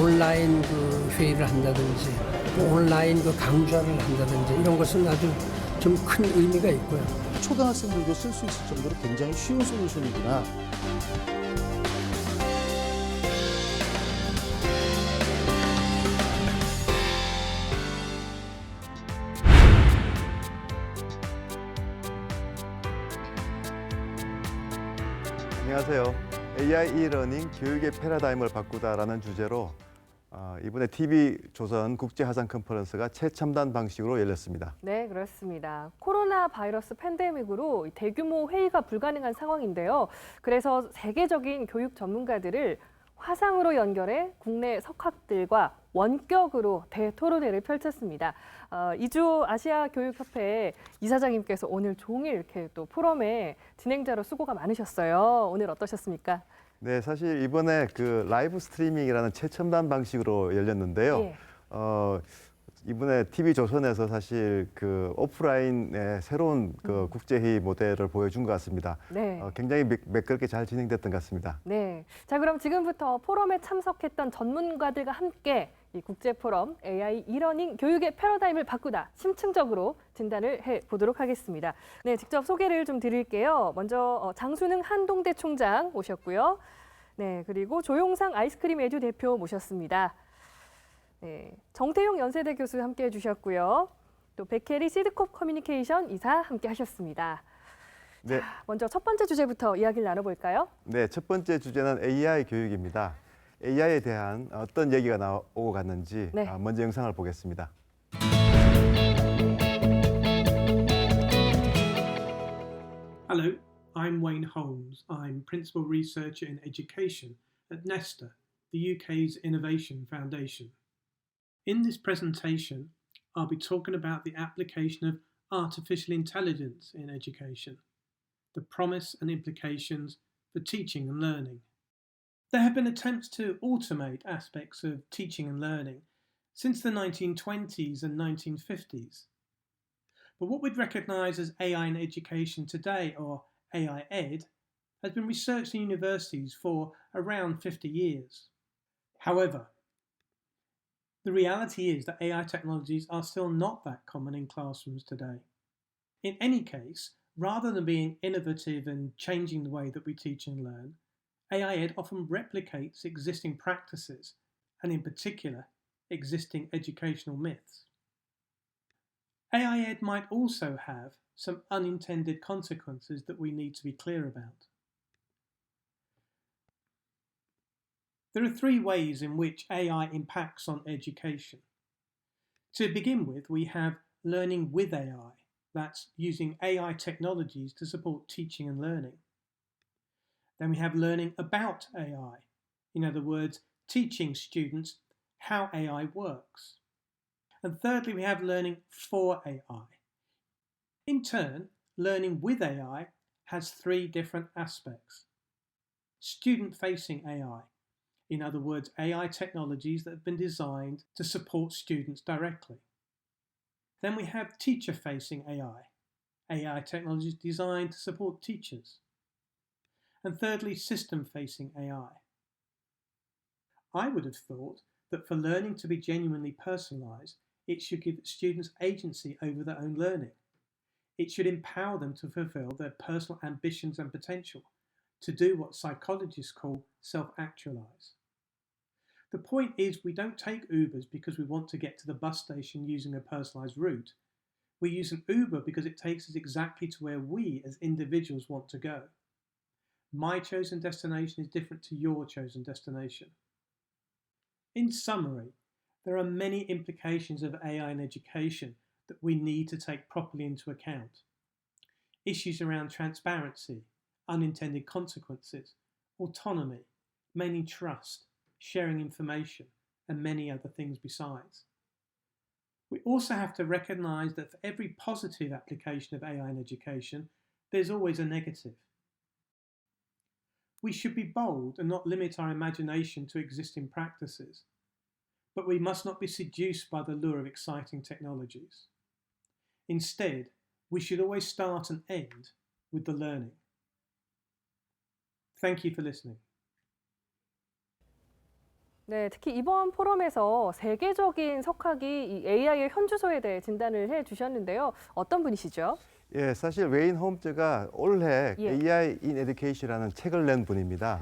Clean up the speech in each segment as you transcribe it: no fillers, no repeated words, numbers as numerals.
온라인 그 회의를 한다든지 또 온라인 그 강좌를 한다든지 이런 것은 아주 좀 큰 의미가 있고요. 초등학생들도 쓸 수 있을 정도로 굉장히 쉬운 솔루션이구나. 안녕하세요. AI e-러닝 교육의 패러다임을 바꾸다라는 주제로 이번에 TV조선 국제화상 컨퍼런스가 최첨단 방식으로 열렸습니다. 네, 그렇습니다. 코로나 바이러스 팬데믹으로 대규모 회의가 불가능한 상황인데요. 그래서 세계적인 교육 전문가들을 화상으로 연결해 국내 석학들과 원격으로 대토론회를 펼쳤습니다. 이주 아시아 교육협회 이사장님께서 오늘 종일 이렇게 또 포럼에 진행자로 수고가 많으셨어요. 오늘 어떠셨습니까? 네, 사실 이번에 그 라이브 스트리밍이라는 최첨단 방식으로 열렸는데요. 예. 이번에 TV조선에서 사실 그 오프라인의 새로운 그 국제회의 모델을 보여준 것 같습니다. 네. 굉장히 매끄럽게 잘 진행됐던 것 같습니다. 네. 자, 그럼 지금부터 포럼에 참석했던 전문가들과 함께 이 국제 포럼 AI e-러닝 교육의 패러다임을 바꾸다 심층적으로 진단을 해 보도록 하겠습니다. 네, 직접 소개를 좀 드릴게요. 먼저 장순흥 한동대 총장 모셨고요. 네, 그리고 조용상 아이스크림 에듀 대표 모셨습니다. 네, 정태용 연세대 교수 함께 해주셨고요. 또 백혜리 시드콥 커뮤니케이션 이사 함께 하셨습니다. 네. 자, 먼저 첫 번째 주제부터 이야기를 나눠볼까요? 네, 첫 번째 주제는 AI 교육입니다. AI에 대한 어떤 얘기가 나오고 갔는지 네. 먼저 영상을 보겠습니다. Hello, I'm Wayne Holmes. I'm Principal Researcher in Education at Nesta, the UK's Innovation Foundation. In this presentation, I'll be talking about the application of artificial intelligence in education, the promise and implications for teaching and learning. There have been attempts to automate aspects of teaching and learning since the 1920s and 1950s. But what we'd recognise as AI in education today, or AI Ed, has been researched in universities for around 50 years. However, the reality is that AI technologies are still not that common in classrooms today. In any case, rather than being innovative and changing the way that we teach and learn, AI Ed often replicates existing practices, and in particular, existing educational myths. AI Ed might also have some unintended consequences that we need to be clear about. There are three ways in which AI impacts on education. To begin with, we have learning with AI. That's using AI technologies to support teaching and learning. Then we have learning about AI. In other words, teaching students how AI works. And thirdly, we have learning for AI. In turn, learning with AI has three different aspects. Student-facing AI. In other words, AI technologies that have been designed to support students directly. Then we have teacher-facing AI. AI technologies designed to support teachers. And thirdly, system-facing AI. I would have thought that for learning to be genuinely personalised, it should give students agency over their own learning. It should empower them to fulfil their personal ambitions and potential, to do what psychologists call self-actualize. The point is, we don't take Ubers because we want to get to the bus station using a personalised route. We use an Uber because it takes us exactly to where we as individuals want to go. My chosen destination is different to your chosen destination. In summary, there are many implications of AI in education that we need to take properly into account. Issues around transparency, unintended consequences, autonomy, mainly trust, sharing information, and many other things besides. We also have to recognise that for every positive application of AI in education, there's always a negative. We should be bold and not limit our imagination to existing practices, but we must not be seduced by the lure of exciting technologies. Instead, we should always start and end with the learning. Thank you for listening. 네, 특히 이번 포럼에서 세계적인 석학이 이 AI의 현주소에 대해 진단을 해주셨는데요. 어떤 분이시죠? 예, 사실 웨인 홈즈가 올해 예. AI in Education이라는 책을 낸 분입니다.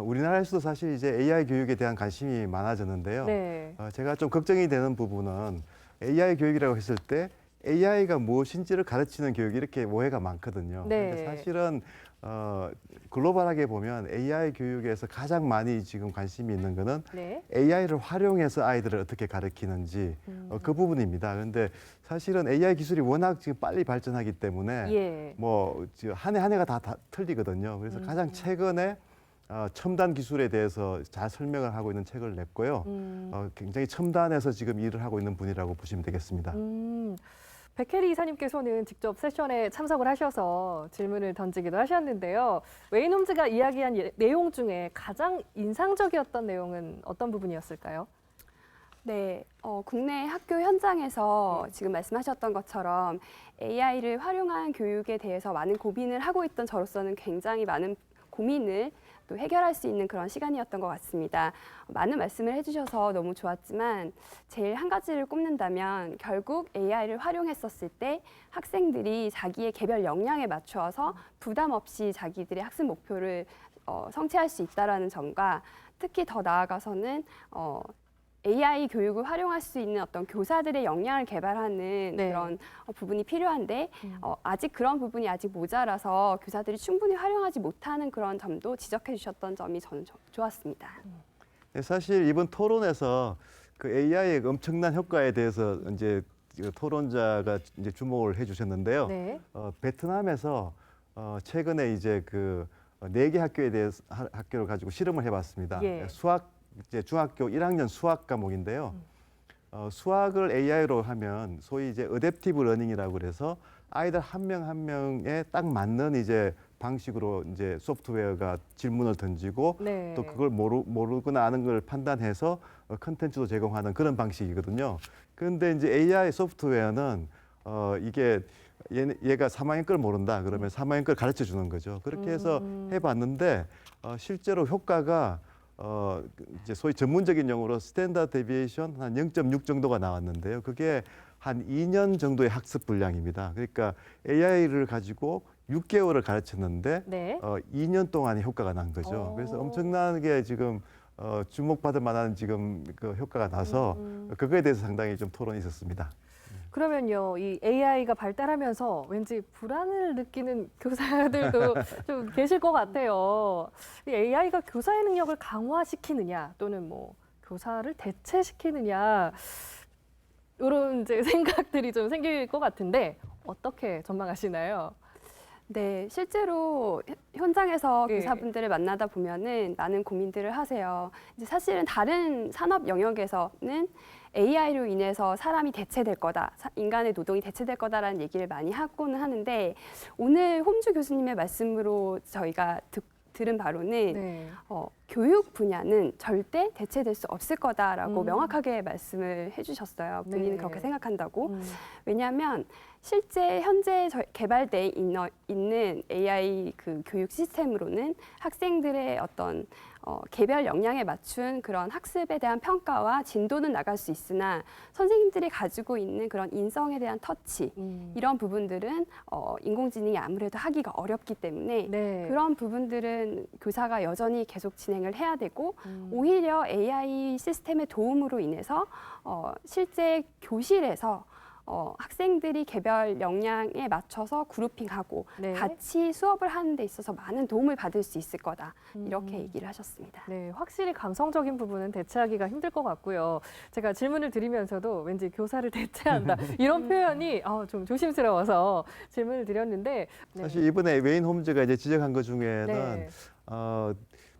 우리나라에서도 사실 이제 AI 교육에 대한 관심이 많아졌는데요. 네. 제가 좀 걱정이 되는 부분은 AI 교육이라고 했을 때 AI가 무엇인지를 가르치는 교육이 이렇게 오해가 많거든요. 네. 근데 사실은 글로벌하게 보면 AI 교육에서 가장 많이 지금 관심이 있는 거는 네. AI를 활용해서 아이들을 어떻게 가르치는지 그 부분입니다. 그런데 사실은 AI 기술이 워낙 지금 빨리 발전하기 때문에 예. 뭐 한 해 한 해가 다 틀리거든요. 그래서 가장 최근에 첨단 기술에 대해서 잘 설명을 하고 있는 책을 냈고요. 굉장히 첨단에서 지금 일을 하고 있는 분이라고 보시면 되겠습니다. 백혜리 이사님께서는 직접 세션에 참석을 하셔서 질문을 던지기도 하셨는데요. 웨인 홈즈가 이야기한 내용 중에 가장 인상적이었던 내용은 어떤 부분이었을까요? 네, 국내 학교 현장에서 지금 말씀하셨던 것처럼 AI를 활용한 교육에 대해서 많은 고민을 하고 있던 저로서는 굉장히 많은 고민을 또 해결할 수 있는 그런 시간이었던 것 같습니다. 많은 말씀을 해주셔서 너무 좋았지만 제일 한 가지를 꼽는다면 결국 AI를 활용했었을 때 학생들이 자기의 개별 역량에 맞추어서 부담 없이 자기들의 학습 목표를 성취할 수 있다는 점과 특히 더 나아가서는 AI 교육을 활용할 수 있는 어떤 교사들의 역량을 개발하는 네. 그런 부분이 필요한데 아직 그런 부분이 아직 모자라서 교사들이 충분히 활용하지 못하는 그런 점도 지적해 주셨던 점이 저는 좋았습니다. 네, 사실 이번 토론에서 그 AI의 엄청난 효과에 대해서 이제 토론자가 이제 주목을 해주셨는데요. 네. 베트남에서 최근에 이제 그 4개 학교에 대해서 학교를 가지고 실험을 해봤습니다. 예. 수학 이제 중학교 1학년 수학 과목인데요. 수학을 AI로 하면 소위 이제 어댑티브 러닝이라고 그래서 아이들 한 명 한 명에 딱 맞는 이제 방식으로 이제 소프트웨어가 질문을 던지고 네. 또 그걸 모르거나 아는 걸 판단해서 컨텐츠도 제공하는 그런 방식이거든요. 그런데 이제 AI 소프트웨어는 이게 얘가 3학년 걸 모른다 그러면 3학년 걸 가르쳐 주는 거죠. 그렇게 해서 해봤는데 실제로 효과가 이제 소위 전문적인 용어로 스탠다드 데비에이션 한 0.6 정도가 나왔는데요. 그게 한 2년 정도의 학습 분량입니다. 그러니까 AI를 가지고 6개월을 가르쳤는데 네. 2년 동안의 효과가 난 거죠. 그래서 엄청나게 지금 주목받을 만한 지금 그 효과가 나서 그거에 대해서 상당히 좀 토론이 있었습니다. 그러면요, 이 AI가 발달하면서 왠지 불안을 느끼는 교사들도 좀 계실 것 같아요. 이 AI가 교사의 능력을 강화시키느냐 또는 뭐 교사를 대체시키느냐 이런 이제 생각들이 좀 생길 것 같은데 어떻게 전망하시나요? 네, 실제로 현장에서 예. 교사분들을 만나다 보면은 많은 고민들을 하세요. 이제 사실은 다른 산업 영역에서는 AI로 인해서 사람이 대체될 거다, 인간의 노동이 대체될 거다라는 얘기를 많이 하고는 하는데 오늘 홈주 교수님의 말씀으로 저희가 들은 바로는 네. 교육 분야는 절대 대체될 수 없을 거다라고 명확하게 말씀을 해주셨어요. 본인은 네. 그렇게 생각한다고. 왜냐하면 실제 현재 개발돼 있는 AI 그 교육 시스템으로는 학생들의 어떤 개별 역량에 맞춘 그런 학습에 대한 평가와 진도는 나갈 수 있으나 선생님들이 가지고 있는 그런 인성에 대한 터치 이런 부분들은 인공지능이 아무래도 하기가 어렵기 때문에 네. 그런 부분들은 교사가 여전히 계속 진행을 해야 되고 오히려 AI 시스템의 도움으로 인해서 실제 교실에서 학생들이 개별 역량에 맞춰서 그룹핑하고 네. 같이 수업을 하는 데 있어서 많은 도움을 받을 수 있을 거다. 이렇게 얘기를 하셨습니다. 네, 확실히 감성적인 부분은 대체하기가 힘들 것 같고요. 제가 질문을 드리면서도 왠지 교사를 대체한다 이런 표현이 좀 조심스러워서 질문을 드렸는데 네. 사실 이번에 웨인 홈즈가 이제 지적한 것 중에는 네.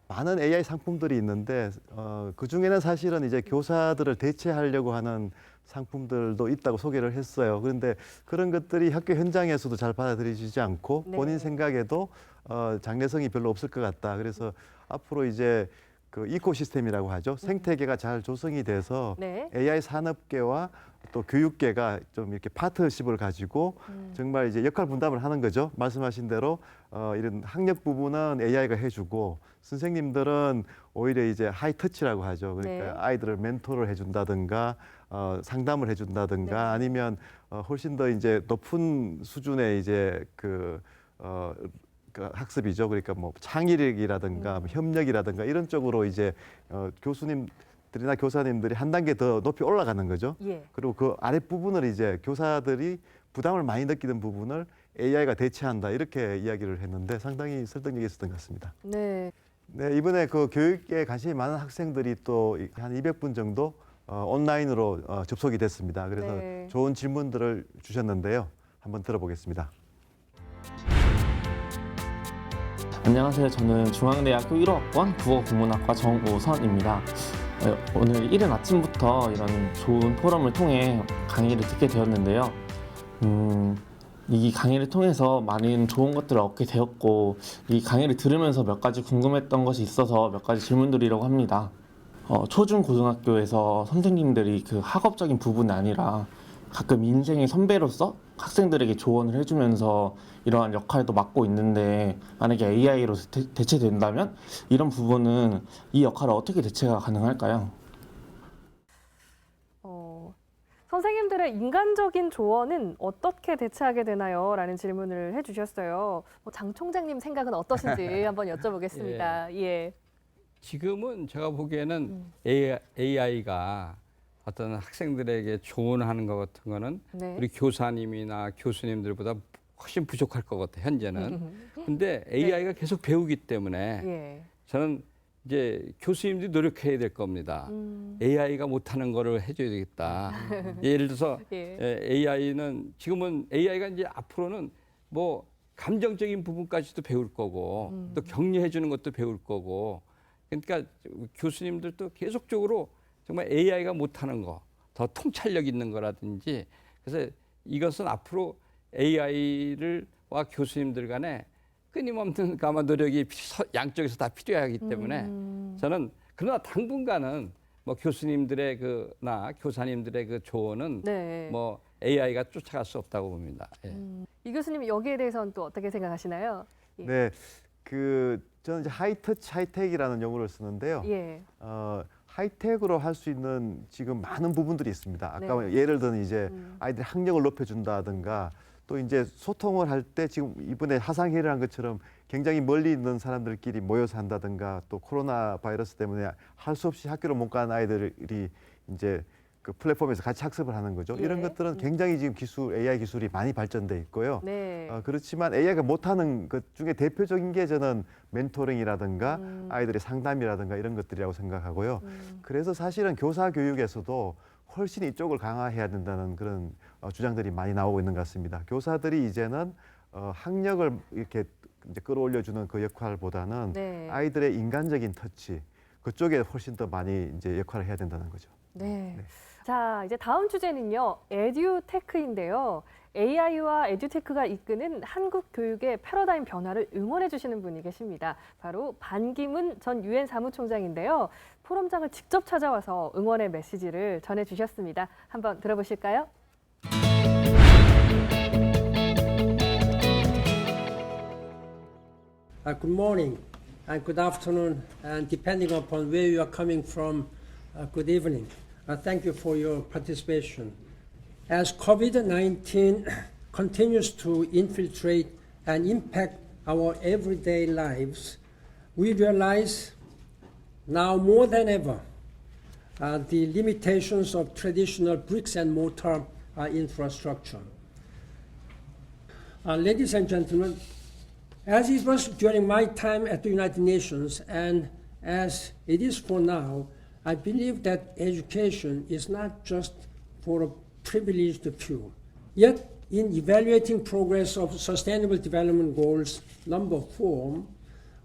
많은 AI 상품들이 있는데 그 중에는 사실은 이제 교사들을 대체하려고 하는 상품들도 있다고 소개를 했어요. 그런데 그런 것들이 학교 현장에서도 잘 받아들여지지 않고 네. 본인 생각에도 장래성이 별로 없을 것 같다. 그래서 앞으로 이제 그 이코시스템이라고 하죠. 생태계가 잘 조성이 돼서 네. AI 산업계와 또 교육계가 좀 이렇게 파트너십을 가지고 정말 이제 역할 분담을 하는 거죠. 말씀하신 대로 이런 학력 부분은 AI가 해주고 선생님들은 오히려 이제 하이터치라고 하죠. 그러니까 네. 아이들을 멘토를 해준다든가 상담을 해준다든가 네. 아니면 훨씬 더 이제 높은 수준의 이제 그 학습이죠. 그러니까 뭐 창의력이라든가 뭐 협력이라든가 이런 쪽으로 이제 교수님들이나 교사님들이 한 단계 더 높이 올라가는 거죠. 예. 그리고 그 아랫 부분을 이제 교사들이 부담을 많이 느끼는 부분을 AI가 대체한다 이렇게 이야기를 했는데 상당히 설득력이 있었던 것 같습니다. 네. 네, 이번에 그 교육에 관심이 많은 학생들이 또 한 200분 정도 온라인으로 접속이 됐습니다. 그래서 네. 좋은 질문들을 주셨는데요. 한번 들어보겠습니다. 안녕하세요. 저는 중앙대학교 1호학번 국어국문학과 정우선입니다. 오늘 이른 아침부터 이런 좋은 포럼을 통해 강의를 듣게 되었는데요. 이 강의를 통해서 많은 좋은 것들을 얻게 되었고 이 강의를 들으면서 몇 가지 궁금했던 것이 있어서 몇 가지 질문 드리려고 합니다. 초중 고등학교에서 선생님들이 그 학업적인 부분이 아니라 가끔 인생의 선배로서 학생들에게 조언을 해주면서 이러한 역할도 맡고 있는데 만약에 AI로 대체된다면 이런 부분은 이 역할을 어떻게 대체가 가능할까요? 선생님들의 인간적인 조언은 어떻게 대체하게 되나요? 라는 질문을 해주셨어요. 장 총장님 생각은 어떠신지 한번 여쭤보겠습니다. 예. 지금은 제가 보기에는 AI가 어떤 학생들에게 조언하는 것 같은 거는 네. 우리 교사님이나 교수님들보다 훨씬 부족할 것 같아요, 현재는. 근데 AI가 계속 배우기 때문에 예. 저는 이제 교수님들이 노력해야 될 겁니다. AI가 못하는 거를 해줘야 되겠다. 예를 들어서 예. AI는 지금은 AI가 이제 앞으로는 뭐 감정적인 부분까지도 배울 거고 또 격려해 주는 것도 배울 거고 그러니까 교수님들도 계속적으로 정말 AI가 못하는 거, 더 통찰력 있는 거라든지 그래서 이것은 앞으로 AI와 교수님들 간에 끊임없는 아마 노력이 양쪽에서 다 필요하기 때문에 저는 그러나 당분간은 뭐 교수님들의 그나 교사님들의 그 조언은 네. 뭐 AI가 쫓아갈 수 없다고 봅니다. 예. 이 교수님 여기에 대해서는 또 어떻게 생각하시나요? 예. 네, 저는 이제 하이터치 하이텍이라는 용어를 쓰는데요. 예. 하이텍으로 할 수 있는 지금 많은 부분들이 있습니다. 아까 네. 예를 들면 이제 아이들 학력을 높여준다든가 또 이제 소통을 할 때 지금 이번에 화상회의를 한 것처럼 굉장히 멀리 있는 사람들끼리 모여서 한다든가 또 코로나 바이러스 때문에 할 수 없이 학교를 못 가는 아이들이 이제 그 플랫폼에서 같이 학습을 하는 거죠. 예. 이런 것들은 굉장히 지금 AI 기술이 많이 발전돼 있고요. 네. 그렇지만 AI가 못하는 것 중에 대표적인 게 저는 멘토링이라든가 아이들의 상담이라든가 이런 것들이라고 생각하고요. 그래서 사실은 교사 교육에서도 훨씬 이쪽을 강화해야 된다는 그런 주장들이 많이 나오고 있는 것 같습니다. 교사들이 이제는 학력을 이렇게 이제 끌어올려주는 그 역할보다는 네. 아이들의 인간적인 터치 그쪽에 훨씬 더 많이 이제 역할을 해야 된다는 거죠. 네. 네. 자, 이제 다음 주제는요. 에듀테크인데요. AI와 에듀테크가 이끄는 한국 교육의 패러다임 변화를 응원해 주시는 분이 계십니다. 바로 반기문 전 유엔 사무총장인데요. 포럼장을 직접 찾아와서 응원의 메시지를 전해 주셨습니다. 한번 들어보실까요? Good morning and good afternoon, and depending upon where you are coming from, good evening. Thank you for your participation. As COVID-19 continues to infiltrate and impact our everyday lives, we realize now more than ever the limitations of traditional bricks and mortar infrastructure. Ladies and gentlemen, as it was during my time at the United Nations and as it is for now, I believe that education is not just for a privileged few. Yet, in evaluating progress of Sustainable Development Goals number 4,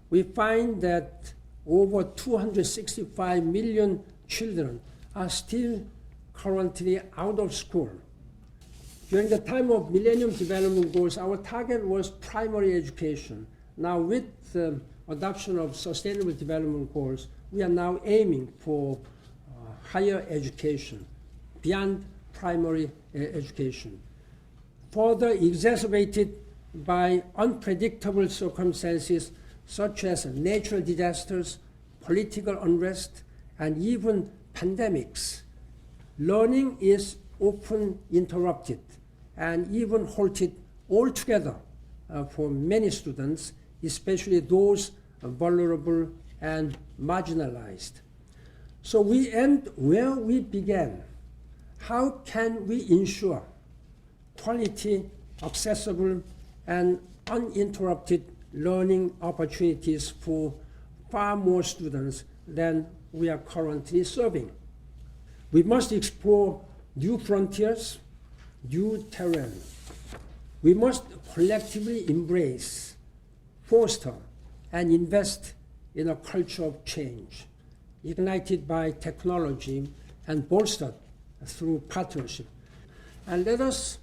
we find that over 265 million children are still currently out of school. During the time of Millennium Development Goals, our target was primary education. Now with adoption of Sustainable Development Goals, we are now aiming for higher education beyond primary education, further exacerbated by unpredictable circumstances such as natural disasters, political unrest, and even pandemics. Learning is often interrupted and even halted altogether for many students, especially those vulnerable and marginalized. So we end where we began. How can we ensure quality, accessible, and uninterrupted learning opportunities for far more students than we are currently serving? We must explore new frontiers, new terrain. We must collectively embrace, foster, and invest in a culture of change, ignited by technology and bolstered through partnership. And let us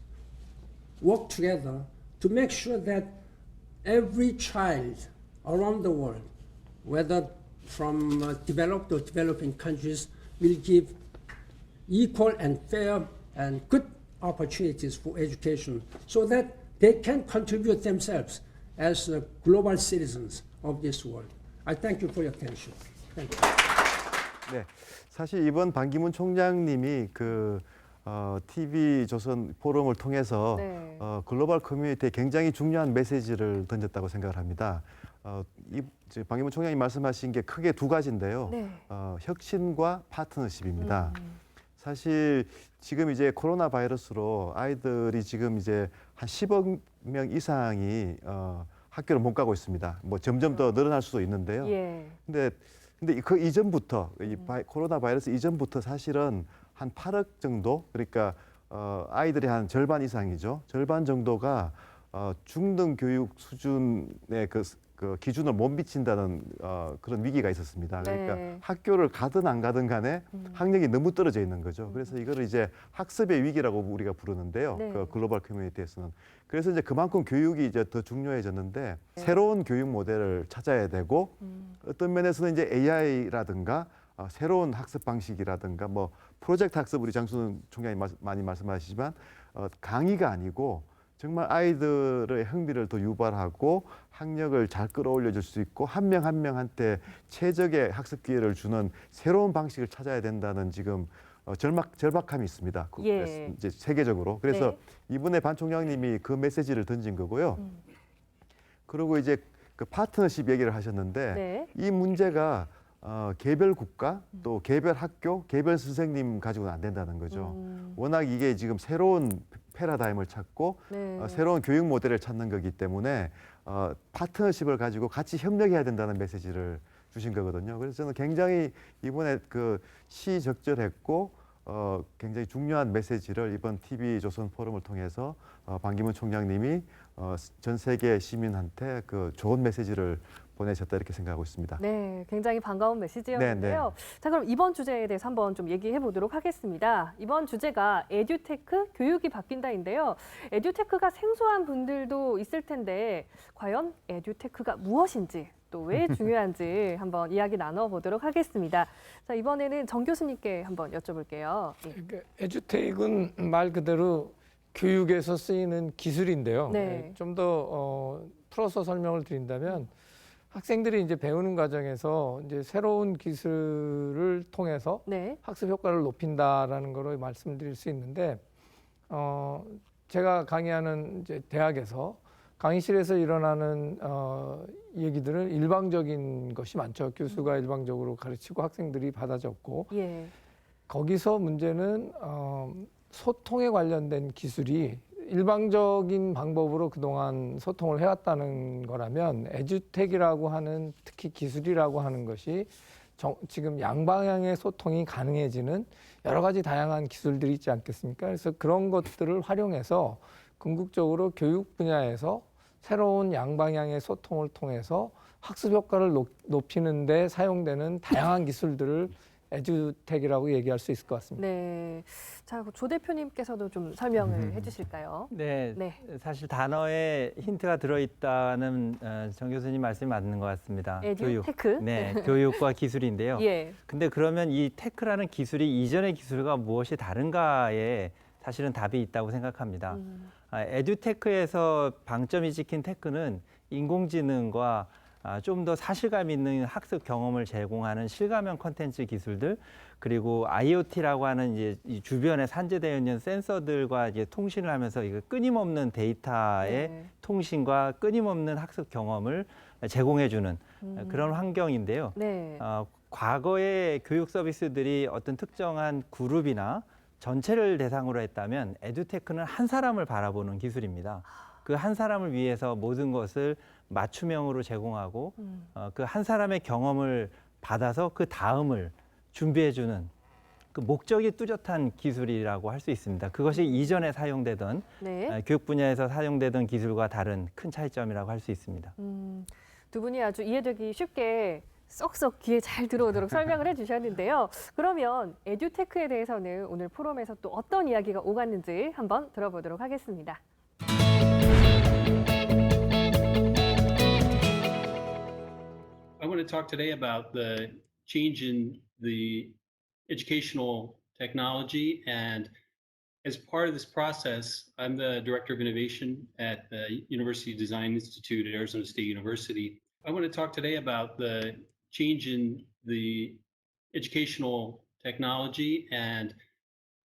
work together to make sure that every child around the world, whether from developed or developing countries, will give equal and fair and good opportunities for education so that they can contribute themselves as global citizens of this world. I thank you for your attention. Thank you. 네, 사실 이번 반기문 총장님이 TV 조선 포럼을 통해서 네. 글로벌 커뮤니티에 굉장히 중요한 메시지를 던졌다고 생각을 합니다. 반기문 총장이 말씀하신 게 크게 두 가지인데요. 네. 혁신과 파트너십입니다. 사실 지금 이제 코로나 바이러스로 아이들이 지금 이제 한 10억 명 이상이 학교를 못 가고 있습니다. 뭐 점점 더 늘어날 수도 있는데요. 예. 근데 그 이전부터 코로나 바이러스 이전부터 사실은 한 8억 정도, 그러니까 아이들이 한 절반 이상이죠. 절반 정도가 중등 교육 수준의 그 기준을 못 미친다는 그런 위기가 있었습니다. 그러니까 네. 학교를 가든 안 가든 간에 학력이 너무 떨어져 있는 거죠. 그래서 이거를 이제 학습의 위기라고 우리가 부르는데요. 네. 그 글로벌 커뮤니티에서는. 그래서 이제 그만큼 교육이 이제 더 중요해졌는데 새로운 교육 모델을 찾아야 되고 어떤 면에서는 이제 AI라든가 새로운 학습 방식이라든가 뭐 프로젝트 학습 우리 장순 총장이 많이 말씀하시지만 강의가 아니고 정말 아이들의 흥미를 더 유발하고 학력을 잘 끌어올려 줄 수 있고 한 명 한 명한테 최적의 학습 기회를 주는 새로운 방식을 찾아야 된다는 지금 절박함이 있습니다. 예. 이제 세계적으로. 그래서 네. 이번에 반 총장님이 그 메시지를 던진 거고요. 그리고 이제 그 파트너십 얘기를 하셨는데 네. 이 문제가 개별 국가 또 개별 학교, 개별 선생님 가지고는 안 된다는 거죠. 워낙 이게 지금 새로운 패러다임을 찾고 네. 새로운 교육 모델을 찾는 거기 때문에 파트너십을 가지고 같이 협력해야 된다는 메시지를 주신 거거든요. 그래서 저는 굉장히 이번에 그 시적절했고 굉장히 중요한 메시지를 이번 TV조선 포럼을 통해서 반기문 총장님이 전 세계 시민한테 그 좋은 메시지를 보내셨다 이렇게 생각하고 있습니다. 네, 굉장히 반가운 메시지였는데요. 네, 자, 그럼 이번 주제에 대해서 한번 좀 얘기해 보도록 하겠습니다. 이번 주제가 에듀테크, 교육이 바뀐다인데요. 에듀테크가 생소한 분들도 있을 텐데 과연 에듀테크가 무엇인지 또 왜 중요한지 한번 이야기 나눠보도록 하겠습니다. 자, 이번에는 정 교수님께 한번 여쭤볼게요. 예. 그러니까 에듀테크는 말 그대로 교육에서 쓰이는 기술인데요. 네. 좀 더 풀어서 설명을 드린다면 학생들이 이제 배우는 과정에서 이제 새로운 기술을 통해서 네. 학습 효과를 높인다라는 거로 말씀드릴 수 있는데 제가 강의하는 이제 대학에서 강의실에서 일어나는 얘기들은 일방적인 것이 많죠. 교수가 일방적으로 가르치고 학생들이 받아 적고 예. 거기서 문제는 소통에 관련된 기술이 일방적인 방법으로 그동안 소통을 해왔다는 거라면 에듀텍이라고 하는 특히 기술이라고 하는 것이 지금 양방향의 소통이 가능해지는 여러 가지 다양한 기술들이 있지 않겠습니까? 그래서 그런 것들을 활용해서 궁극적으로 교육 분야에서 새로운 양방향의 소통을 통해서 학습 효과를 높이는 데 사용되는 다양한 기술들을 에듀텍이라고 얘기할 수 있을 것 같습니다. 네. 자, 조 대표님께서도 좀 설명을 해주실까요? 네, 네. 사실 단어에 힌트가 들어있다는 정 교수님 말씀이 맞는 것 같습니다. 교육. 에듀테크. 네, 교육과 기술인데요. 예. 근데 그러면 이 테크라는 기술이 이전의 기술과 무엇이 다른가에 사실은 답이 있다고 생각합니다. 에듀테크에서 방점이 찍힌 테크는 인공지능과 좀 더 사실감 있는 학습 경험을 제공하는 실감형 콘텐츠 기술들, 그리고 IoT라고 하는 이제 이 주변에 산재되어 있는 센서들과 이제 통신을 하면서 이거 끊임없는 데이터의 네. 통신과 끊임없는 학습 경험을 제공해주는 그런 환경인데요. 네. 과거의 교육 서비스들이 어떤 특정한 그룹이나 전체를 대상으로 했다면 에듀테크는 한 사람을 바라보는 기술입니다. 그 한 사람을 위해서 모든 것을 맞춤형으로 제공하고 그 한 사람의 경험을 받아서 그 다음을 준비해주는 그 목적이 뚜렷한 기술이라고 할 수 있습니다. 그것이 이전에 사용되던 네. 교육 분야에서 사용되던 기술과 다른 큰 차이점이라고 할 수 있습니다. 두 분이 아주 이해되기 쉽게 쏙쏙 귀에 잘 들어오도록 설명을 해주셨는데요. 그러면 에듀테크에 대해서는 오늘 포럼에서 또 어떤 이야기가 오갔는지 한번 들어보도록 하겠습니다. I want to talk today about the change in the educational technology. And as part of this process, I'm the Director of Innovation at the University Design Institute at Arizona State University. I want to talk today about the change in the educational technology. And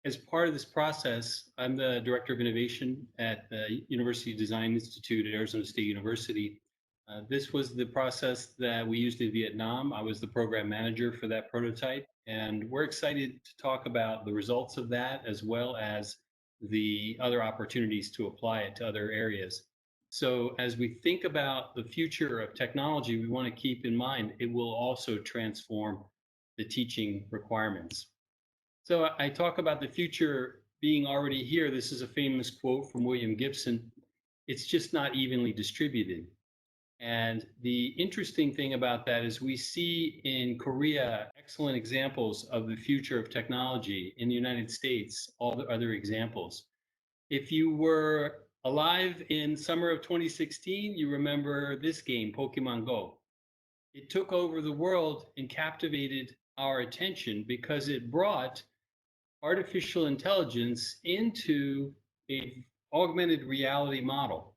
as part of this process, I'm the Director of Innovation at the University Design Institute at Arizona State University. This was the process that we used in Vietnam. I was the program manager for that prototype, and we're excited to talk about the results of that as well as the other opportunities to apply it to other areas. So as we think about the future of technology, we want to keep in mind it will also transform the teaching requirements. So I talk about the future being already here. This is a famous quote from William Gibson. It's just not evenly distributed. And the interesting thing about that is we see in Korea excellent examples of the future of technology. In the United States, all the other examples. If you were alive in summer of 2016, you remember this game, Pokemon Go. It took over the world and captivated our attention because it brought artificial intelligence into an augmented reality model.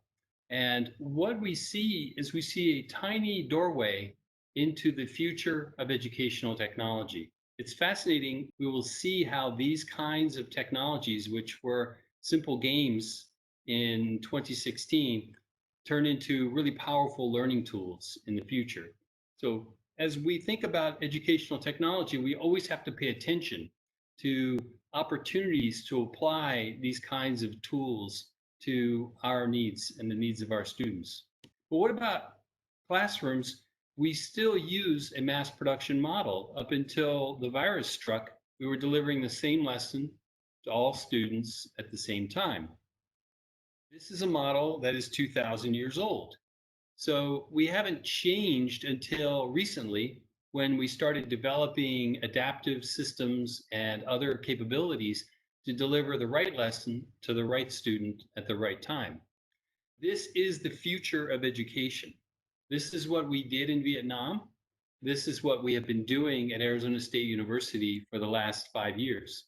And what we see is we see a tiny doorway into the future of educational technology. It's fascinating. We will see how these kinds of technologies, which were simple games in 2016, turn into really powerful learning tools in the future. So as we think about educational technology, we always have to pay attention to opportunities to apply these kinds of tools to our needs and the needs of our students. But what about classrooms? We still use a mass production model. Up until the virus struck, we were delivering the same lesson to all students at the same time. This is a model that is 2,000 years old. So we haven't changed until recently when we started developing adaptive systems and other capabilities to deliver the right lesson to the right student at the right time. This is the future of education. This is what we did in Vietnam. This is what we have been doing at Arizona State University for the last 5 years.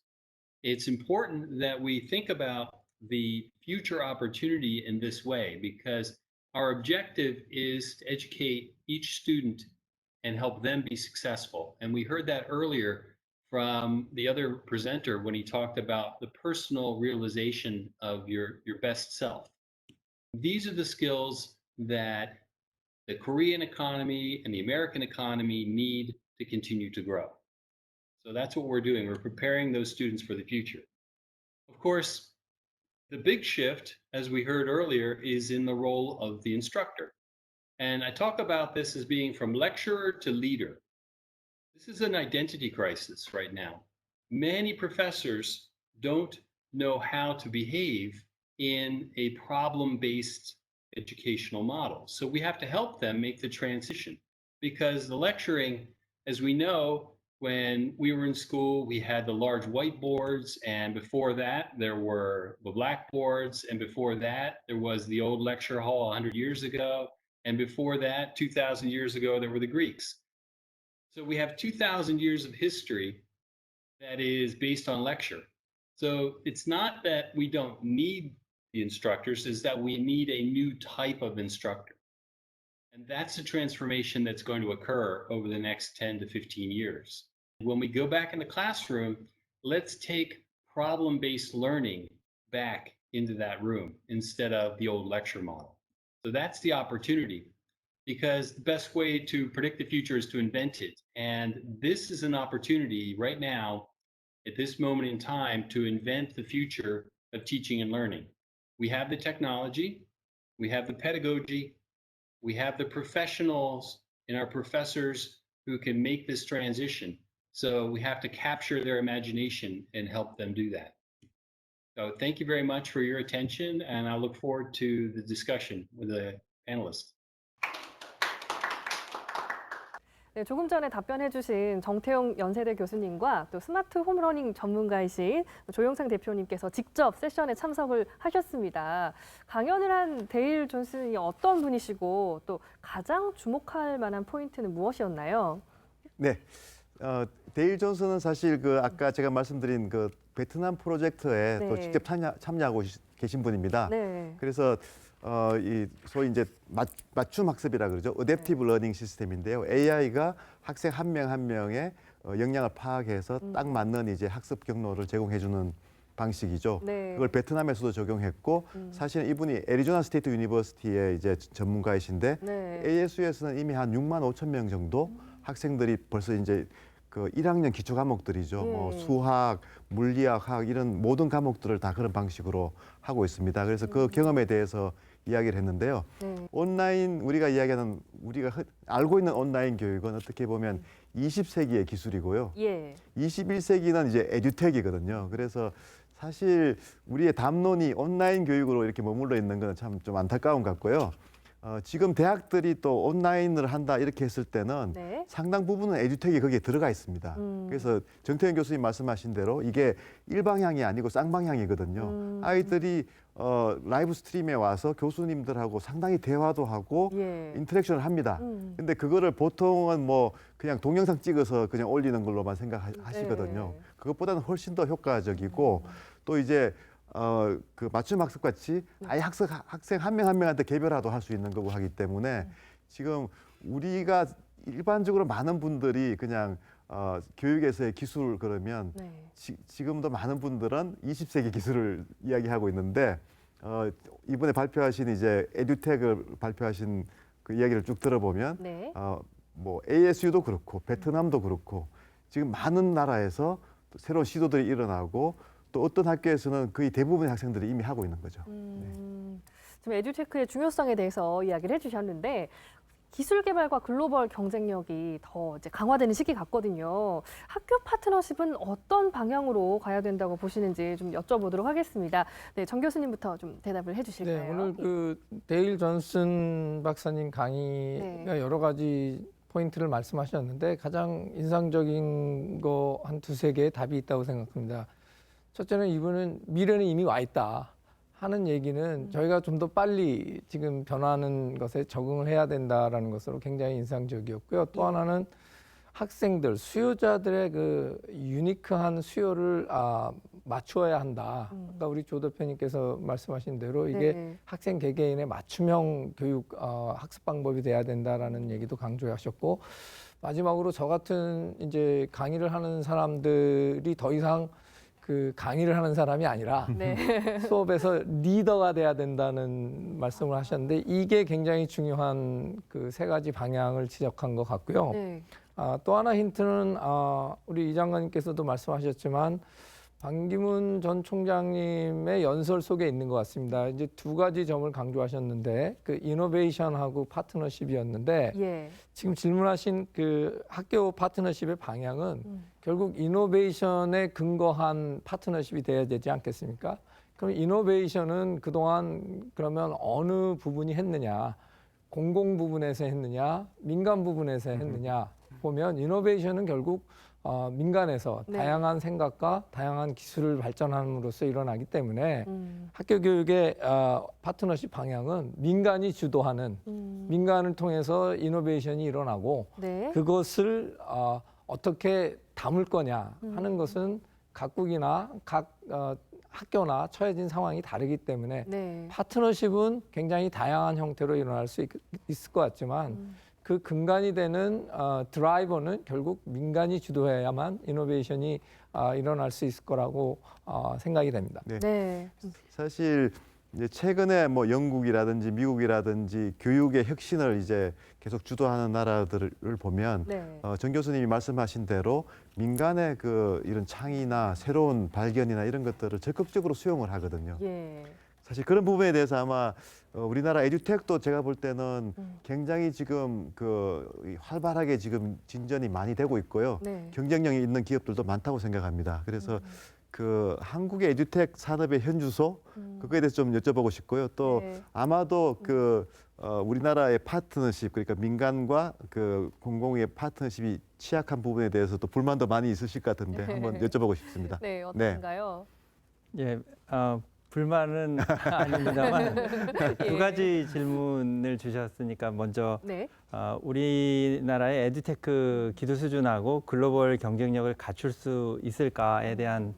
It's important that we think about the future opportunity in this way because our objective is to educate each student and help them be successful. And we heard that earlier from the other presenter when he talked about the personal realization of your best self. These are the skills that the Korean economy and the American economy need to continue to grow. So that's what we're doing. We're preparing those students for the future. Of course, the big shift, as we heard earlier, is in the role of the instructor. And I talk about this as being from lecturer to leader. This is an identity crisis right now. Many professors don't know how to behave in a problem-based educational model. So we have to help them make the transition because the lecturing, as we know, when we were in school, we had the large whiteboards, and before that, there were the blackboards, and before that, there was the old lecture hall 100 years ago, and before that, 2,000 years ago, there were the Greeks. So we have 2,000 years of history that is based on lecture. So it's not that we don't need the instructors, it's that we need a new type of instructor. And that's a transformation that's going to occur over the next 10 to 15 years. When we go back in the classroom, let's take problem-based learning back into that room instead of the old lecture model. So that's the opportunity, because the best way to predict the future is to invent it. And this is an opportunity right now, at this moment in time, to invent the future of teaching and learning. We have the technology, we have the pedagogy, we have the professionals and our professors who can make this transition. So we have to capture their imagination and help them do that. So thank you very much for your attention, and I look forward to the discussion with the panelists. 네, 조금 전에 답변해주신 정태용 연세대 교수님과 또 스마트 홈러닝 전문가이신 조영창 대표님께서 직접 세션에 참석을 하셨습니다. 강연을 한 데일 존슨이 어떤 분이시고 또 가장 주목할 만한 포인트는 무엇이었나요? 네, 데일 존슨은 사실 그 아까 제가 말씀드린 그 베트남 프로젝트에 네. 또 직접 참여하고 계신 분입니다. 네. 그래서 이 소위 이제 맞춤 학습이라 그러죠. 어댑티브 러닝 시스템인데요. AI가 학생 한 명 한 명의 역량을 파악해서 딱 맞는 이제 학습 경로를 제공해주는 방식이죠. 네. 그걸 베트남에서도 적용했고 사실 이분이 애리조나 스테이트 유니버시티의 이제 전문가이신데 네. ASU에서는 이미 한 6만 5천 명 정도 학생들이 벌써 이제 그 1학년 기초 과목들이죠. 뭐 수학, 물리학, 화학 이런 모든 과목들을 다 그런 방식으로 하고 있습니다. 그래서 그 경험에 대해서 이야기를 했는데요. 온라인 우리가 이야기하는 우리가 알고 있는 온라인 교육은 어떻게 보면 20세기의 기술이고요. 예. 21세기는 이제 에듀텍이거든요. 그래서 사실 우리의 담론이 온라인 교육으로 이렇게 머물러 있는 건 참 좀 안타까운 것 같고요. 지금 대학들이 또 온라인을 한다 이렇게 했을 때는 네. 상당 부분은 에듀텍이 거기에 들어가 있습니다. 그래서 정태현 교수님 말씀하신 대로 이게 일방향이 아니고 쌍방향이거든요. 아이들이 라이브 스트림에 와서 교수님들하고 상당히 대화도 하고 예. 인터랙션을 합니다. 근데 그거를 보통은 뭐 그냥 동영상 찍어서 그냥 올리는 걸로만 생각하시거든요. 네. 그것보다는 훨씬 더 효과적이고 또 이제 그 맞춤 학습 같이 아예 학생 한 명 한 명한테 개별화도 할 수 있는 거고 하기 때문에 지금 우리가 일반적으로 많은 분들이 그냥 교육에서의 기술 그러면 네. 지금도 많은 분들은 20세기 기술을 이야기하고 있는데 이번에 발표하신 이제 에듀텍을 발표하신 그 이야기를 쭉 들어보면 네. 뭐 ASU도 그렇고 베트남도 그렇고 지금 많은 나라에서 또 새로운 시도들이 일어나고 또 어떤 학교에서는 거의 대부분의 학생들이 이미 하고 있는 거죠. 지금 에듀테크의 중요성에 대해서 이야기를 해주셨는데 기술 개발과 글로벌 경쟁력이 더 이제 강화되는 시기 같거든요. 학교 파트너십은 어떤 방향으로 가야 된다고 보시는지 좀 여쭤보도록 하겠습니다. 네, 정 교수님부터 좀 대답을 해주실까요? 네, 오늘 그 데일 존슨 박사님 강의가 여러 가지 포인트를 말씀하셨는데 가장 인상적인 거 한 두세 개의 답이 있다고 생각합니다. 첫째는 이분은 미래는 이미 와 있다 하는 얘기는 저희가 좀 더 빨리 지금 변하는 것에 적응을 해야 된다라는 것으로 굉장히 인상적이었고요. 또 하나는 학생들, 수요자들의 그 유니크한 수요를 맞추어야 한다. 아까 우리 조 대표님께서 말씀하신 대로 이게 학생 개개인의 맞춤형 교육 학습 방법이 돼야 된다라는 얘기도 강조하셨고 마지막으로 저 같은 이제 강의를 하는 사람들이 더 이상 그 강의를 하는 사람이 아니라 수업에서 리더가 돼야 된다는 말씀을 하셨는데 이게 굉장히 중요한 그 세 가지 방향을 지적한 것 같고요. 네. 또 하나 힌트는 우리 이 장관님께서도 말씀하셨지만 반기문 전 총장님의 연설 속에 있는 것 같습니다. 이제 두 가지 점을 강조하셨는데 그 이노베이션하고 파트너십이었는데 지금 질문하신 그 학교 파트너십의 방향은 결국 이노베이션에 근거한 파트너십이 돼야 되지 않겠습니까? 그럼 이노베이션은 그동안 그러면 어느 부분이 했느냐, 공공 부분에서 했느냐, 민간 부분에서 했느냐 보면 이노베이션은 결국 민간에서 네. 다양한 생각과 다양한 기술을 발전함으로써 일어나기 때문에 학교 교육의 파트너십 방향은 민간이 주도하는 민간을 통해서 이노베이션이 일어나고 네. 그것을 어떻게 담을 거냐 하는 것은 각국이나 각 학교나 처해진 상황이 다르기 때문에 네. 파트너십은 굉장히 다양한 형태로 일어날 수 있을 것 같지만 그 근간이 되는 드라이버는 결국 민간이 주도해야만 이노베이션이 일어날 수 있을 거라고 생각이 됩니다. 네. 네. 사실 이제 최근에 뭐 영국이라든지 미국이라든지 교육의 혁신을 이제 계속 주도하는 나라들을 보면 네. 정 교수님이 말씀하신 대로 민간의 그 이런 창의나 새로운 발견이나 이런 것들을 적극적으로 수용을 하거든요. 예. 사실 그런 부분에 대해서 아마 우리나라 에듀텍도 제가 볼 때는 굉장히 지금 활발하게 지금 진전이 많이 되고 있고요. 네. 경쟁력이 있는 기업들도 많다고 생각합니다. 그래서 그 한국의 에듀텍 산업의 현주소 그거에 대해서 좀 여쭤보고 싶고요. 또 네. 아마도 우리나라의 파트너십 그러니까 민간과 그 공공의 파트너십이 취약한 부분에 대해서 또 불만도 많이 있으실 것 같은데 한번 여쭤보고 싶습니다. 네, 어떤가요? 예, 불만은 아닙니다만 두 가지 질문을 주셨으니까 먼저 네. 우리나라의 에듀테크 기술 수준하고 글로벌 경쟁력을 갖출 수 있을까에 대한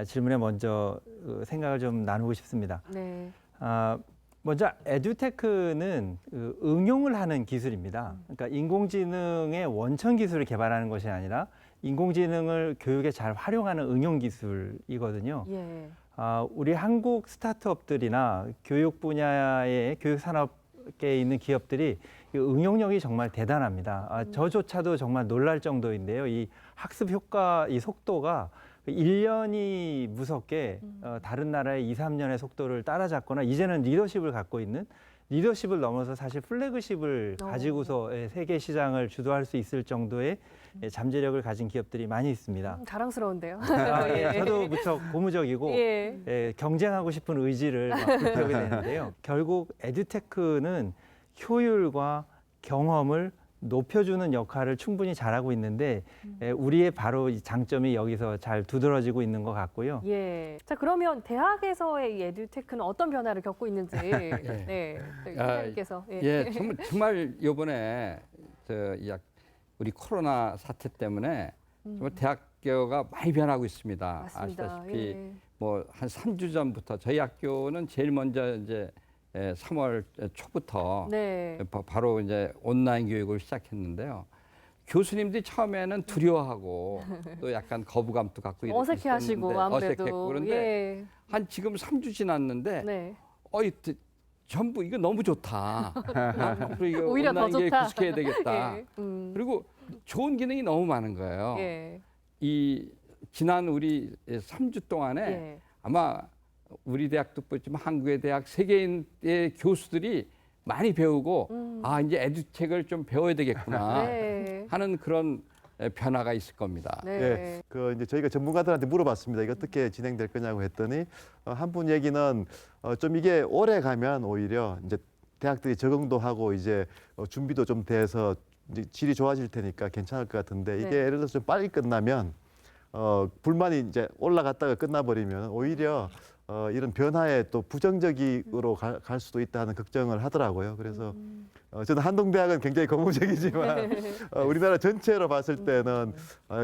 질문에 먼저 생각을 좀 나누고 싶습니다. 네. 먼저 에듀테크는 응용을 하는 기술입니다. 그러니까 인공지능의 원천 기술을 개발하는 것이 아니라 인공지능을 교육에 잘 활용하는 응용 기술이거든요. 예. 우리 한국 스타트업들이나 교육 분야의 교육 산업계에 있는 기업들이 이 응용력이 정말 대단합니다. 저조차도 정말 놀랄 정도인데요. 이 학습 효과, 이 속도가 1년이 무섭게 다른 나라의 2, 3년의 속도를 따라잡거나 이제는 리더십을 갖고 있는 리더십을 넘어서 사실 플래그십을 가지고서 세계 시장을 주도할 수 있을 정도의 잠재력을 가진 기업들이 많이 있습니다. 자랑스러운데요. 예, 저도 무척 고무적이고 예. 경쟁하고 싶은 의지를 막 불태우게 되는데요. 결국 에듀테크는 효율과 경험을 높여주는 역할을 충분히 잘하고 있는데 우리의 바로 이 장점이 여기서 잘 두드러지고 있는 것 같고요. 예. 자, 그러면 대학에서의 이 에듀테크는 어떤 변화를 겪고 있는지 네. 교수님께서 예, 정말 이번에 우리 코로나 사태 때문에 정말 대학교가 많이 변하고 있습니다. 맞습니다. 아시다시피 예. 뭐 한 3주 전부터 저희 학교는 제일 먼저 이제 3월 초부터 네. 바로 이제 온라인 교육을 시작했는데요. 교수님들이 처음에는 두려워하고 또 약간 거부감도 갖고 어색해하시고 있었는데, 아무래도 어색했고 그런데 예. 한 지금 3주 지났는데 네. 전부 이거 너무 좋다. 앞으로 이거 오히려 더 온라인 교육 좋다. 계속해야 되겠다. 예. 그리고 좋은 기능이 너무 많은 거예요. 예. 이 지난 우리 3주 동안에 예. 아마 우리 대학도 보지만 한국의 대학 세계인의 교수들이 많이 배우고 이제 에듀텍을 좀 배워야 되겠구나 네. 하는 그런 변화가 있을 겁니다. 네. 예, 이제 저희가 전문가들한테 물어봤습니다. 이게 어떻게 진행될 거냐고 했더니 한 분 얘기는 좀 이게 오래 가면 오히려 이제 대학들이 적응도 하고 이제 준비도 좀 돼서 이제 질이 좋아질 테니까 괜찮을 것 같은데 이게 네. 예를 들어서 좀 빨리 끝나면 불만이 이제 올라갔다가 끝나버리면 오히려 이런 변화에 또 부정적으로 갈 수도 있다는 걱정을 하더라고요. 그래서 저는 한동대학은 굉장히 고무적이지만 우리나라 전체로 봤을 때는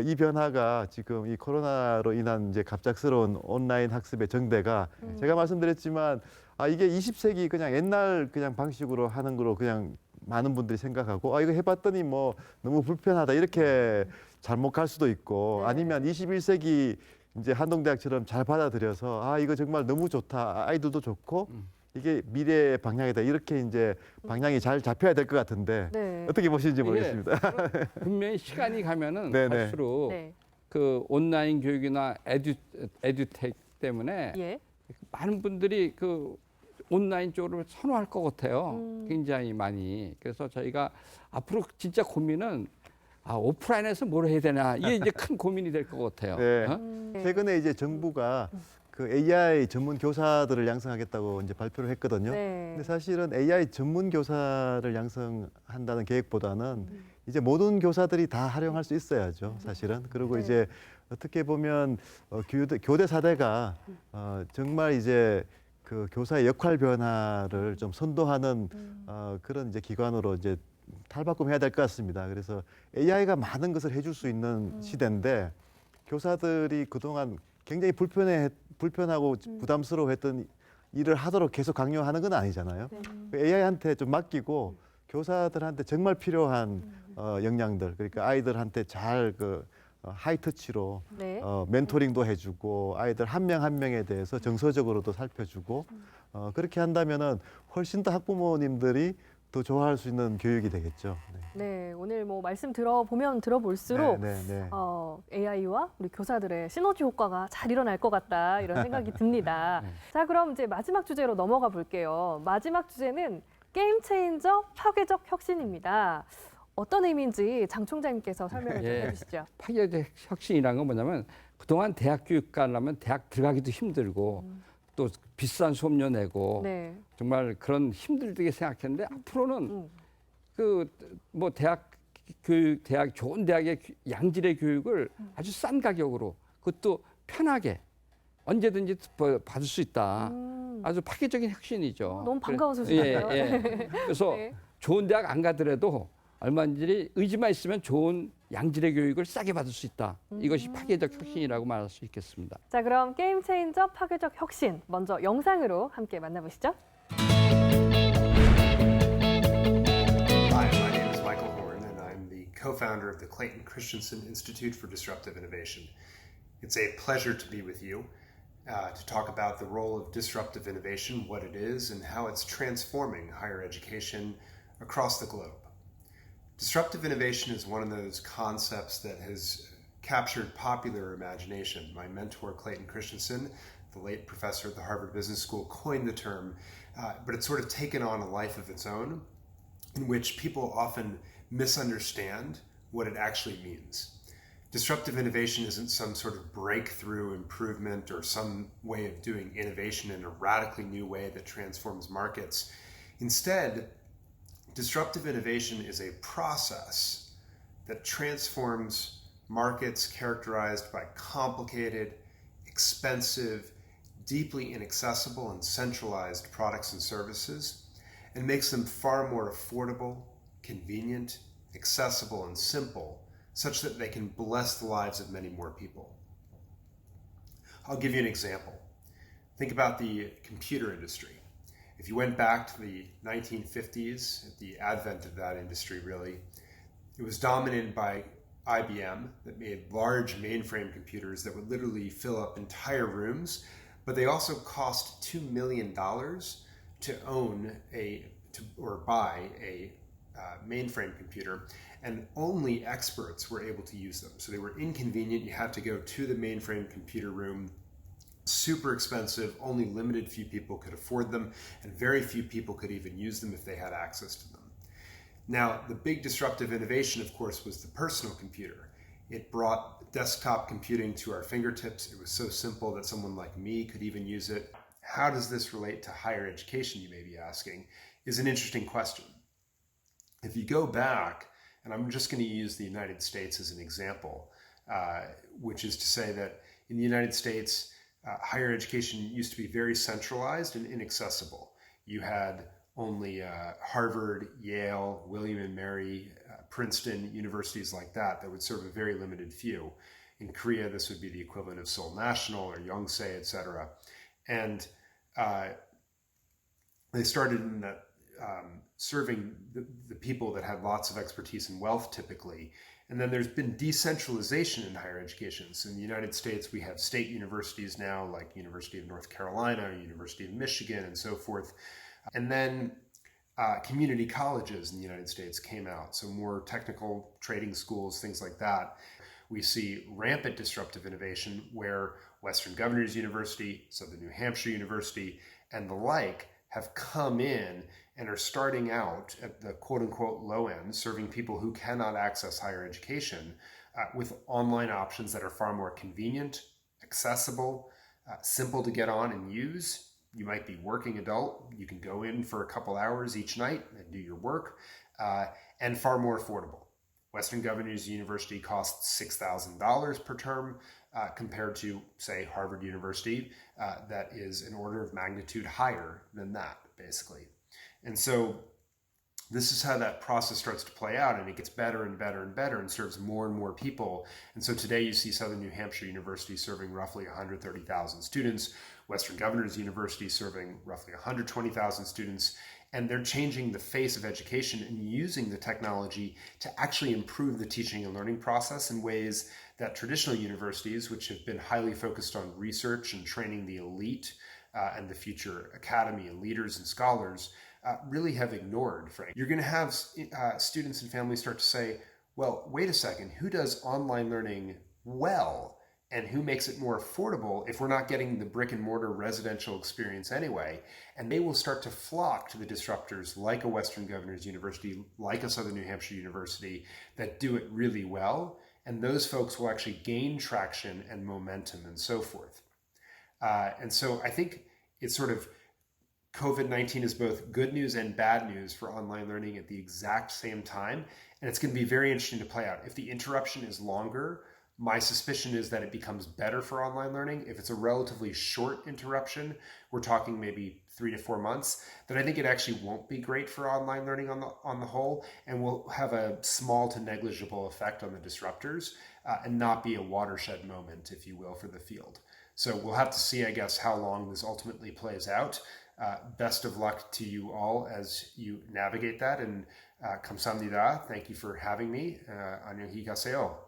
이 변화가 지금 이 코로나로 인한 이제 갑작스러운 온라인 학습의 정대가 제가 말씀드렸지만 이게 20세기 그냥 옛날 그냥 방식으로 하는 거로 그냥 많은 분들이 생각하고 이거 해봤더니 뭐 너무 불편하다 이렇게 잘못 갈 수도 있고 네. 아니면 21세기 이제 한동대학처럼 잘 받아들여서 이거 정말 너무 좋다 아이들도 좋고 이게 미래의 방향이다 이렇게 이제 방향이 잘 잡혀야 될 것 같은데 네. 어떻게 보시는지 모르겠습니다. 분명히 시간이 가면은 네네. 갈수록 네. 그 온라인 교육이나 에듀텍 때문에 예. 많은 분들이 그 온라인 쪽으로 선호할 것 같아요. 굉장히 많이. 그래서 저희가 앞으로 진짜 고민은 오프라인에서 뭘 해야 되나 이게 이제 큰 고민이 될 것 같아요. 네. 최근에 이제 정부가 그 AI 전문 교사들을 양성하겠다고 이제 발표를 했거든요. 네. 근데 사실은 AI 전문 교사를 양성한다는 계획보다는 이제 모든 교사들이 다 활용할 수 있어야죠, 사실은. 그리고 이제 어떻게 보면 교대 사대가 정말 이제 그 교사의 역할 변화를 좀 선도하는 그런 이제 기관으로 이제 탈바꿈해야 될 것 같습니다. 그래서 AI가 많은 것을 해줄 수 있는 시대인데 교사들이 그동안 굉장히 불편하고 부담스러워했던 일을 하도록 계속 강요하는 건 아니잖아요. AI한테 좀 맡기고 교사들한테 정말 필요한 역량들, 그러니까 아이들한테 잘 하이터치로 멘토링도 해주고 아이들 한 명 한 명에 대해서 정서적으로도 살펴주고 그렇게 한다면은 훨씬 더 학부모님들이 더 좋아할 수 있는 교육이 되겠죠. 네, 오늘 뭐 말씀 들어보면 들어볼수록 AI와 우리 교사들의 시너지 효과가 잘 일어날 것 같다 이런 생각이 듭니다. 자, 그럼 이제 마지막 주제로 넘어가 볼게요. 마지막 주제는 게임 체인저 파괴적 혁신입니다. 어떤 의미인지 장 총장님께서 설명을 좀 해주시죠. 파괴적 혁신이라는 건 뭐냐면 그동안 대학 교육 가려면 대학 들어가기도 힘들고 또 비싼 수업료 내고 정말 그런 힘들게 생각했는데 앞으로는 그 뭐 대학 좋은 대학의 양질의 교육을 아주 싼 가격으로 그것도 편하게 언제든지 받을 수 있다. 아주 파괴적인 혁신이죠. 너무 반가운 소식이에요. 그래서 좋은 대학 안 가더라도 얼마든지 의지만 있으면 좋은 양질의 교육을 싸게 받을 수 있다. 이것이 파괴적 혁신이라고 말할 수 있겠습니다. 자, 그럼 게임 체인저 파괴적 혁신 먼저 영상으로 함께 만나보시죠. Hi, my name is Michael Horn, and I'm the co-founder of the Clayton Christensen Institute for Disruptive Innovation. It's a pleasure to be with you to talk about the role of disruptive innovation, what it is, and how it's transforming higher education across the globe. Disruptive innovation is one of those concepts that has captured popular imagination. My mentor, Clayton Christensen, the late professor at the Harvard Business School, coined the term, but it's sort of taken on a life of its own, in which people often misunderstand what it actually means. Disruptive innovation isn't some sort of breakthrough improvement or some way of doing innovation in a radically new way that transforms markets. Instead, disruptive innovation is a process that transforms markets characterized by complicated, expensive, deeply inaccessible and centralized products and services, and makes them far more affordable, convenient, accessible, and simple, such that they can bless the lives of many more people. I'll give you an example. Think about the computer industry. If you went back to the 1950s, at the advent of that industry really, it was dominated by IBM that made large mainframe computers that would literally fill up entire rooms, but they also cost $2 million to own or buy a mainframe computer, and only experts were able to use them. So they were inconvenient. You had to go to the mainframe computer room, super expensive, only limited few people could afford them, and very few people could even use them if they had access to them. Now, the big disruptive innovation, of course, was the personal computer. It brought desktop computing to our fingertips. It was so simple that someone like me could even use it. How does this relate to higher education, you may be asking, is an interesting question. If you go back, and I'm just going to use the United States as an example, which is to say that in the United States, higher education used to be very centralized and inaccessible. You had only Harvard, Yale, William & Mary, Princeton, universities like that would serve a very limited few. In Korea, this would be the equivalent of Seoul National or Yonsei, etc. And they started in that serving the people that had lots of expertise and wealth typically. And then there's been decentralization in higher education. So in the United States, we have state universities now like University of North Carolina, University of Michigan, and so forth. And then community colleges in the United States came out. So more technical trading schools, things like that. We see rampant disruptive innovation where Western Governors University, Southern New Hampshire University, and the like have come in and are starting out at the quote-unquote low end, serving people who cannot access higher education with online options that are far more convenient, accessible, simple to get on and use. You might be working adult. You can go in for a couple hours each night and do your work, and far more affordable. Western Governors University costs $6,000 per term compared to, say, Harvard University, that is an order of magnitude higher than that, basically. And so this is how that process starts to play out, and it gets better and better and better and serves more and more people. And so today you see Southern New Hampshire University serving roughly 130,000 students, Western Governors University serving roughly 120,000 students, and they're changing the face of education and using the technology to actually improve the teaching and learning process in ways that traditional universities, which have been highly focused on research and training the elite and the future academy and leaders and scholars, really have ignored, frankly. You're going to have students and families start to say, well, wait a second, who does online learning well and who makes it more affordable if we're not getting the brick and mortar residential experience anyway? And they will start to flock to the disruptors like a Western Governors University, like a Southern New Hampshire University that do it really well. And those folks will actually gain traction and momentum and so forth. And so I think it's sort of COVID-19 is both good news and bad news for online learning at the exact same time. And it's going to be very interesting to play out. If the interruption is longer, my suspicion is that it becomes better for online learning. If it's a relatively short interruption, we're talking maybe 3 to 4 months, then I think it actually won't be great for online learning on the whole, and will have a small to negligible effect on the disruptors and not be a watershed moment, if you will, for the field. So we'll have to see, I guess, how long this ultimately plays out. Best of luck to you all as you navigate that, and 감사합니다. Thank you for having me. 안녕히 가세요.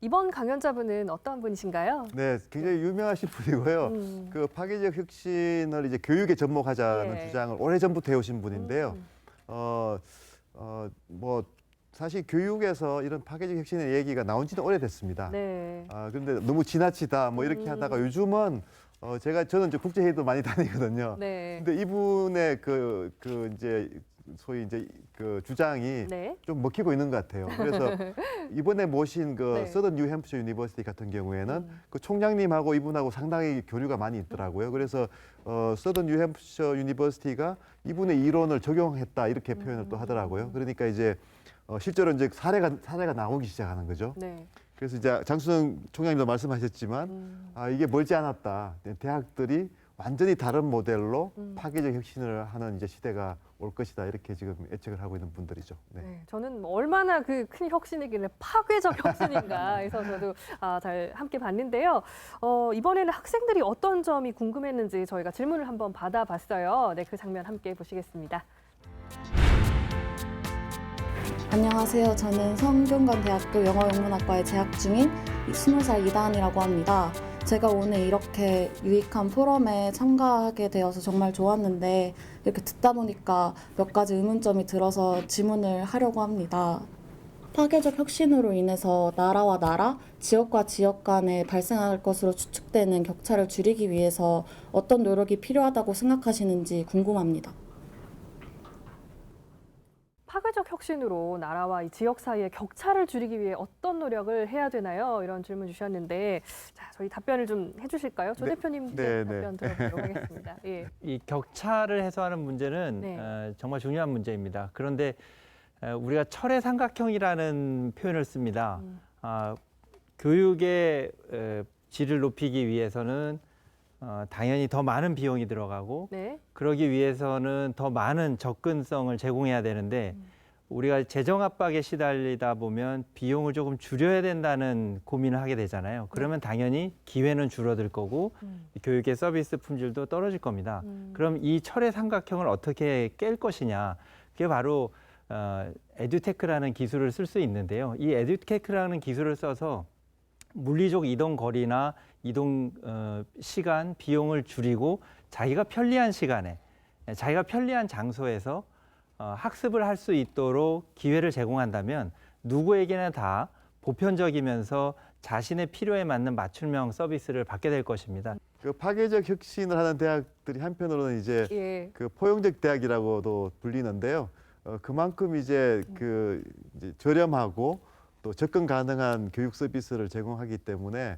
이번 강연자분은 어떤 분이신가요? 네, 굉장히 유명하신 분이고요. 그 파괴적 혁신을 이제 교육에 접목하자는 예. 주장을 오래전부터 해오신 분인데요. 뭐 사실 교육에서 이런 파괴적 혁신의 얘기가 나온 지는 오래됐습니다. 네. 그런데 너무 지나치다 뭐 이렇게 하다가 요즘은 저는 이제 국제회의도 많이 다니거든요. 네. 근데 이분의 그 이제 소위 이제 그 주장이 네. 좀 먹히고 있는 것 같아요. 그래서 이번에 모신 그 네. 서던 뉴햄프셔 유니버시티 같은 경우에는 그 총장님하고 이분하고 상당히 교류가 많이 있더라고요. 그래서 서던 뉴햄프셔 유니버시티가 이분의 이론을 적용했다 이렇게 표현을 또 하더라고요. 그러니까 이제 실제로 이제 사례가 나오기 시작하는 거죠. 네. 그래서 이제 장수영 총장님도 말씀하셨지만 이게 멀지 않았다. 대학들이 완전히 다른 모델로 파괴적 혁신을 하는 이제 시대가 올 것이다. 이렇게 지금 예측을 하고 있는 분들이죠. 네. 네, 저는 얼마나 그 큰 혁신이길래 파괴적 혁신인가 해서 저도 잘 함께 봤는데요. 이번에는 학생들이 어떤 점이 궁금했는지 저희가 질문을 한번 받아봤어요. 네, 그 장면 함께 보시겠습니다. 안녕하세요. 저는 성균관대학교 영어영문학과에 재학 중인 20살 이다은이라고 합니다. 제가 오늘 이렇게 유익한 포럼에 참가하게 되어서 정말 좋았는데 이렇게 듣다 보니까 몇 가지 의문점이 들어서 질문을 하려고 합니다. 파괴적 혁신으로 인해서 나라와 나라, 지역과 지역 간에 발생할 것으로 추측되는 격차를 줄이기 위해서 어떤 노력이 필요하다고 생각하시는지 궁금합니다. 파괴적 혁신으로 나라와 이 지역 사이의 격차를 줄이기 위해 어떤 노력을 해야 되나요? 이런 질문 주셨는데 자, 저희 답변을 좀 해주실까요? 조 대표님 답변 들어보도록 하겠습니다. 예. 이 격차를 해소하는 문제는 네. 정말 중요한 문제입니다. 그런데 우리가 철의 삼각형이라는 표현을 씁니다. 교육의 질을 높이기 위해서는 당연히 더 많은 비용이 들어가고 네. 그러기 위해서는 더 많은 접근성을 제공해야 되는데 우리가 재정 압박에 시달리다 보면 비용을 조금 줄여야 된다는 고민을 하게 되잖아요. 그러면 당연히 기회는 줄어들 거고 교육의 서비스 품질도 떨어질 겁니다. 그럼 이 철의 삼각형을 어떻게 깰 것이냐. 그게 바로 에듀테크라는 기술을 쓸 수 있는데요. 이 에듀테크라는 기술을 써서 물리적 이동 거리나 이동 시간, 비용을 줄이고 자기가 편리한 시간에, 자기가 편리한 장소에서 학습을 할 수 있도록 기회를 제공한다면 누구에게나 다 보편적이면서 자신의 필요에 맞는 맞춤형 서비스를 받게 될 것입니다. 그 파괴적 혁신을 하는 대학들이 한편으로는 이제 그 포용적 대학이라고도 불리는데요. 그만큼 이제 이제 저렴하고 또 접근 가능한 교육 서비스를 제공하기 때문에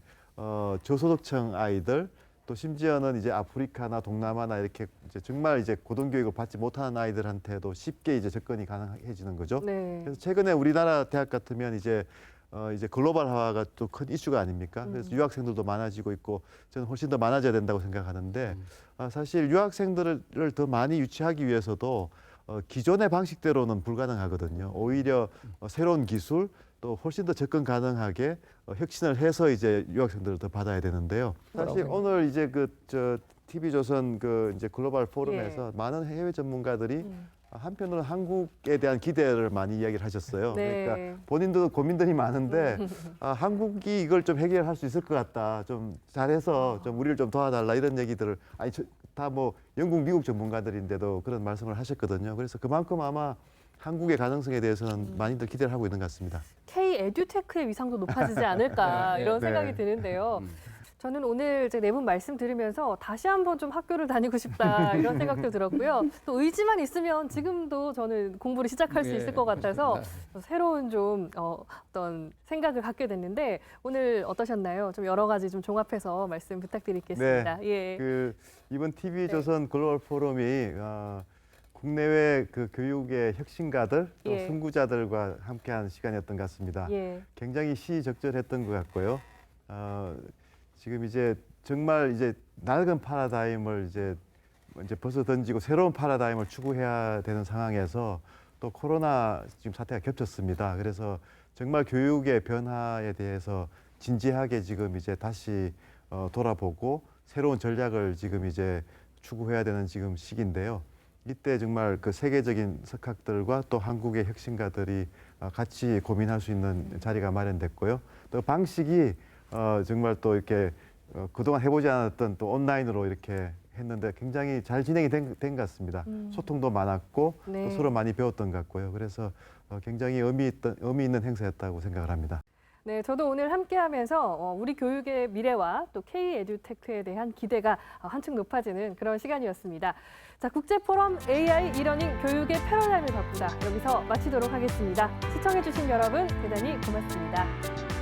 저소득층 아이들 또 심지어는 이제 아프리카나 동남아나 이렇게 이제 정말 이제 고등교육을 받지 못하는 아이들한테도 쉽게 이제 접근이 가능해지는 거죠. 네. 그래서 최근에 우리나라 대학 같으면 이제 글로벌화가 또 큰 이슈가 아닙니까? 그래서 유학생들도 많아지고 있고 저는 훨씬 더 많아져야 된다고 생각하는데 사실 유학생들을 더 많이 유치하기 위해서도 기존의 방식대로는 불가능하거든요. 오히려 새로운 기술 또 훨씬 더 접근 가능하게 혁신을 해서 이제 유학생들을 더 받아야 되는데요. 사실 오늘 이제 TV조선 이제 글로벌 포럼에서 많은 해외 전문가들이 한편으로는 한국에 대한 기대를 많이 이야기를 하셨어요. 네. 그러니까 본인도 고민들이 많은데 한국이 이걸 좀 해결할 수 있을 것 같다. 좀 잘해서 좀 우리를 좀 도와달라 이런 얘기들을 다 뭐 영국, 미국 전문가들인데도 그런 말씀을 하셨거든요. 그래서 그만큼 아마 한국의 가능성에 대해서는 많이들 기대를 하고 있는 것 같습니다. K-에듀테크의 위상도 높아지지 않을까 이런 네. 생각이 드는데요. 저는 오늘 이제 네 분 말씀 들으면서 다시 한번 좀 학교를 다니고 싶다 이런 생각도 들었고요. 또 의지만 있으면 지금도 저는 공부를 시작할 수 있을 것 같아서 새로운 좀 어떤 생각을 갖게 됐는데 오늘 어떠셨나요? 좀 여러 가지 좀 종합해서 말씀 부탁드리겠습니다. 네. 예. 이번 TV조선 글로벌 포럼이 국내외 교육의 혁신가들 또 예. 선구자들과 함께한 시간이었던 것 같습니다. 예. 굉장히 시적절했던 것 같고요. 지금 이제 정말 이제 낡은 파라다임을 이제 벗어 던지고 새로운 파라다임을 추구해야 되는 상황에서 또 코로나 지금 사태가 겹쳤습니다. 그래서 정말 교육의 변화에 대해서 진지하게 지금 이제 다시 돌아보고 새로운 전략을 지금 이제 추구해야 되는 지금 시기인데요. 이때 정말 세계적인 석학들과 또 한국의 혁신가들이 같이 고민할 수 있는 자리가 마련됐고요. 또 방식이 정말 또 이렇게 그동안 해보지 않았던 또 온라인으로 이렇게 했는데 굉장히 잘 진행이 된 것 같습니다. 소통도 많았고 네. 또 서로 많이 배웠던 것 같고요. 그래서 굉장히 의미 있는 행사였다고 생각을 합니다. 네, 저도 오늘 함께하면서 우리 교육의 미래와 또 K-에듀테크에 대한 기대가 한층 높아지는 그런 시간이었습니다. 자, 국제포럼 AI 이러닝 교육의 패러다임을 바꾸다 여기서 마치도록 하겠습니다. 시청해주신 여러분 대단히 고맙습니다.